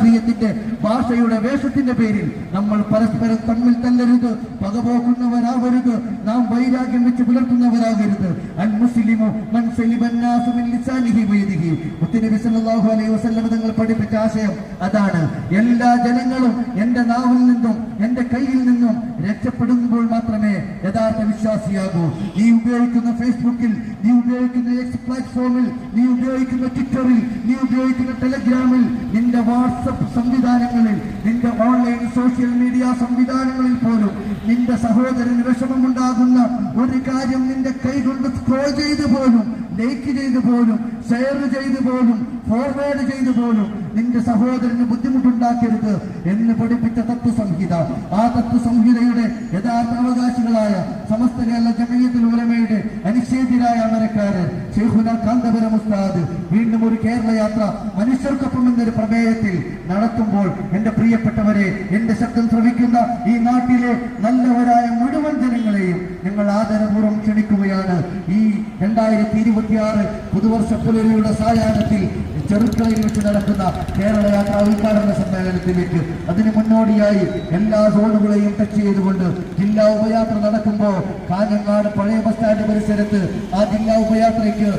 രാഷ്ട്രീയത്തിന്റെ ഭാഷയുടെ വേഷത്തിന്റെ പേരിൽ നമ്മൾ പരസ്പരം തമ്മിൽ തല്ലരുത്, പകപോക്കുന്നവരാവരുത്, നാം വൈരാഗ്യം വെച്ച് പുലർത്തുന്നവരാകരുത്. അൽ മുസ്ലിമു മൻ സലിബൻ നാസു മിൻ ലിസാനിഹി വയദിഹി. മുത്തുനബി സല്ലല്ലാഹു അലൈഹി വസല്ലം തങ്ങൾ പഠിപ്പിച്ച ആശയം അതാണ്. എല്ലാ ജനങ്ങളും എന്റെ നാവിൽ നിന്നും എന്റെ കയ്യിൽ നിന്നും രക്ഷപ്പെടുമ്പോൾ മാത്രമേ യഥാർത്ഥ വിശ്വാസിയാകൂ. നീ ഉപയോഗിക്കുന്ന ഫേസ്ബുക്കിൽ, നീ ഉപയോഗിക്കുന്ന എക്സ് പ്ലാറ്റ്ഫോമിൽ, നീ ഉപയോഗിക്കുന്ന ട്വിറ്ററിൽ, നീ ഉപയോഗിക്കുന്ന ടെലഗ്രാമിൽ, നിന്റെ വാട്സപ്പ് സംവിധാനങ്ങളിൽ, നിന്റെ ഓൺലൈൻ സോഷ്യൽ മീഡിയ സംവിധാനങ്ങളിൽ പോലും നിന്റെ സഹോദരന് വിഷമമുണ്ടാകുന്ന ഒരു കാര്യം നിന്റെ കൈകൊണ്ട് സ്ക്രോൾ ചെയ്ത് പോലും, ലൈക്ക് ചെയ്ത് പോലും, ഷെയർ ചെയ്ത് പോലും, ഫോർവേഡ് ചെയ്ത് പോലും നിന്റെ സഹോദരന് ബുദ്ധിമുട്ടുണ്ടാക്കരുത് എന്ന് പഠിപ്പിച്ച തത്വസംഹിത. ആ തത്വസംഹിതയുടെ യഥാർത്ഥ അവകാശികളായ സമസ്ത കേരള ജമഈയത്തുൽ ഉലമയുടെ അനിഷേധ്യരായ അമരക്കാരൻ ശൈഖുന കാന്തപുരം ഉസ്താദ് വീണ്ടും ഒരു കേരള യാത്ര മനുഷ്യർക്കൊപ്പം എന്നൊരു പ്രമേയത്തിൽ നടത്തുമ്പോൾ എന്റെ പ്രിയപ്പെട്ടവരെ, എന്റെ ശബ്ദം ശ്രവിക്കുന്ന ഈ നാട്ടിലെ നല്ലവരായ മുഴുവൻ ജനങ്ങളെയും ഞങ്ങൾ ആദരപൂർവ്വം ക്ഷണിക്കുകയാണ്. ഈ 2026 പുതുവർഷ പുലരിയുടെ സായാഹ്നത്തിൽ ചെറുക്കളയിൽ വെച്ച് നടക്കുന്ന കേരള യാത്രാ ഉദ്ഘാടന സമ്മേളനത്തിലേക്ക് അതിന് മുന്നോടിയായി എല്ലാ സോണുകളെയും ടച്ച് ചെയ്തുകൊണ്ട് ജില്ലാ ഉപയാത്ര നടക്കുമ്പോൾ കാഞ്ഞങ്ങാട് പഴയ ബസ് സ്റ്റാൻഡ് പരിസരത്ത് ആ ജില്ലാ ഉപയാത്രയ്ക്ക്